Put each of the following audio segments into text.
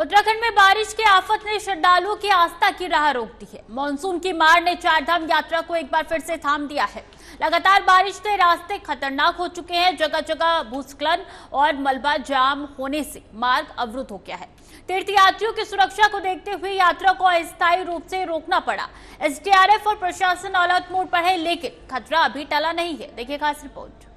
उत्तराखंड में बारिश की आफत ने श्रद्धालुओं की आस्था की राह रोक दी है। मानसून की मार ने चारधाम यात्रा को एक बार फिर से थाम दिया है। लगातार बारिश से रास्ते खतरनाक हो चुके हैं। जगह जगह भूस्खलन और मलबा जाम होने से मार्ग अवरुद्ध हो गया है। तीर्थयात्रियों की सुरक्षा को देखते हुए यात्रा को अस्थायी रूप से रोकना पड़ा। एसडीआरएफ और प्रशासन अलर्ट मोड पर है, लेकिन खतरा अभी टला नहीं है। देखिए खास रिपोर्ट।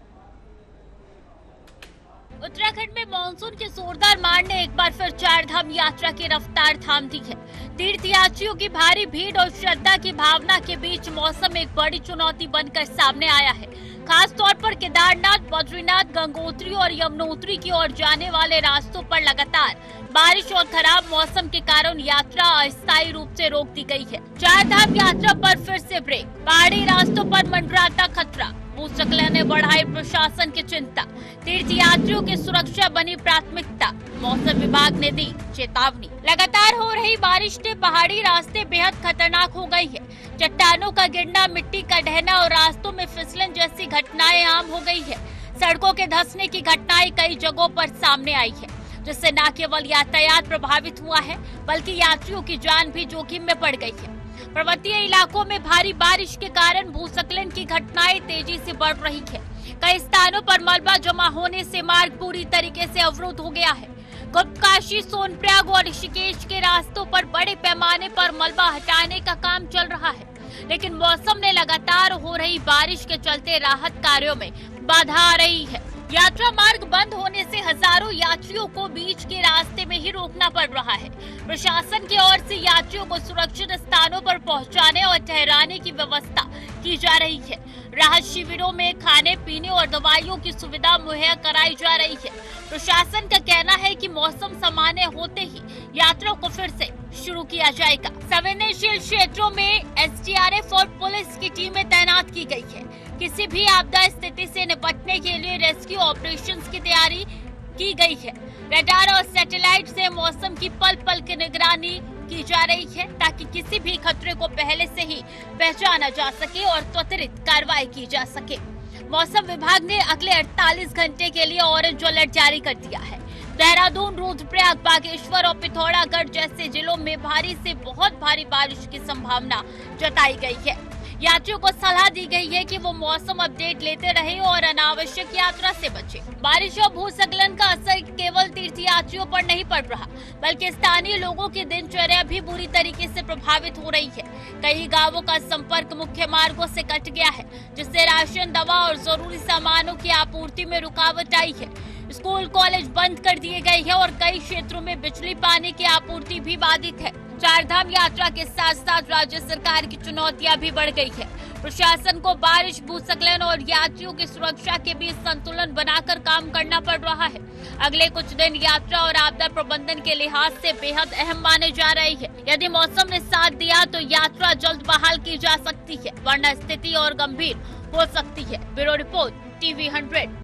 उत्तराखंड में मानसून की जोरदार मार ने एक बार फिर चारधाम यात्रा की रफ्तार थाम दी है। तीर्थयात्रियों की भारी भीड़ और श्रद्धा की भावना के बीच मौसम एक बड़ी चुनौती बनकर सामने आया है। खास तौर पर केदारनाथ, बद्रीनाथ, गंगोत्री और यमुनोत्री की ओर जाने वाले रास्तों पर लगातार बारिश और खराब मौसम के कारण यात्रा अस्थायी रूप से रोक दी गई है। चारधाम यात्रा पर फिर से ब्रेक। पहाड़ी रास्तों पर मंडराता खतरा। भूस्खलन ने बढ़ाई प्रशासन की चिंता। तीर्थयात्रियों की सुरक्षा बनी प्राथमिकता। मौसम विभाग ने दी चेतावनी। लगातार हो रही बारिश से पहाड़ी रास्ते बेहद खतरनाक हो गई है। चट्टानों का गिरना, मिट्टी का ढहना और रास्तों में फिसलन जैसी घटनाएं आम हो गई है। सड़कों के धंसने की घटनाएं कई जगहों पर सामने आई है, जिससे न केवल यातायात प्रभावित हुआ है, बल्कि यात्रियों की जान भी जोखिम में पड़ गई है। पर्वतीय इलाकों में भारी बारिश के कारण भूस्खलन की घटनाएं तेजी से बढ़ रही है। कई स्थानों पर मलबा जमा होने से मार्ग पूरी तरीके से अवरुद्ध हो गया है। गुप्तकाशी, सोनप्रयाग और ऋषिकेश के रास्तों पर बड़े पैमाने पर मलबा हटाने का काम चल रहा है, लेकिन मौसम ने लगातार हो रही बारिश के चलते राहत कार्यों में बाधा आ रही है। यात्रा मार्ग बंद होने से हजारों यात्रियों को बीच के रास्ते में ही रोकना पड़ रहा है। प्रशासन की ओर से यात्रियों को सुरक्षित स्थानों पर पहुंचाने और ठहराने की व्यवस्था की जा रही है। राहत शिविरों में खाने पीने और दवाइयों की सुविधा मुहैया कराई जा रही है। प्रशासन का कहना है कि मौसम सामान्य होते ही यात्रा को फिर से शुरू किया जाएगा। संवेदनशील क्षेत्रों में एसडीआरएफ और पुलिस की टीमें तैनात की गई है। किसी भी आपदा स्थिति से निपटने के लिए रेस्क्यू ऑपरेशंस की तैयारी की गई है। रडार और सैटेलाइट से मौसम की पल पल की निगरानी की जा रही है, ताकि किसी भी खतरे को पहले से ही पहचाना जा सके और त्वरित कार्रवाई की जा सके। मौसम विभाग ने अगले 48 घंटे के लिए ऑरेंज अलर्ट जारी कर दिया है। देहरादून, रुद्रप्रयाग, बागेश्वर और पिथौरागढ़ जैसे जिलों में भारी से बहुत भारी बारिश की संभावना जताई गई है। यात्रियों को सलाह दी गई है कि वो मौसम अपडेट लेते रहें और अनावश्यक यात्रा से बचें। बारिश और भूस्खलन का असर केवल तीर्थयात्रियों पर नहीं पड़ रहा, बल्कि स्थानीय लोगों की दिनचर्या भी बुरी तरीके से प्रभावित हो रही है। कई गांवों का संपर्क मुख्य मार्गों से कट गया है, जिससे राशन, दवा और जरूरी सामानों की आपूर्ति में रुकावट आई है। स्कूल, कॉलेज बंद कर दिए गए हैं और कई क्षेत्रों में बिजली, पानी की आपूर्ति भी बाधित है। चारधाम यात्रा के साथ साथ राज्य सरकार की चुनौतियां भी बढ़ गई है। प्रशासन को बारिश, भूस्खलन और यात्रियों की सुरक्षा के बीच संतुलन बनाकर काम करना पड़ रहा है। अगले कुछ दिन यात्रा और आपदा प्रबंधन के लिहाज से बेहद अहम माने जा रहे हैं। यदि मौसम ने साथ दिया तो यात्रा जल्द बहाल की जा सकती है, वरना स्थिति और गंभीर हो सकती है। Bureau report, TV 100।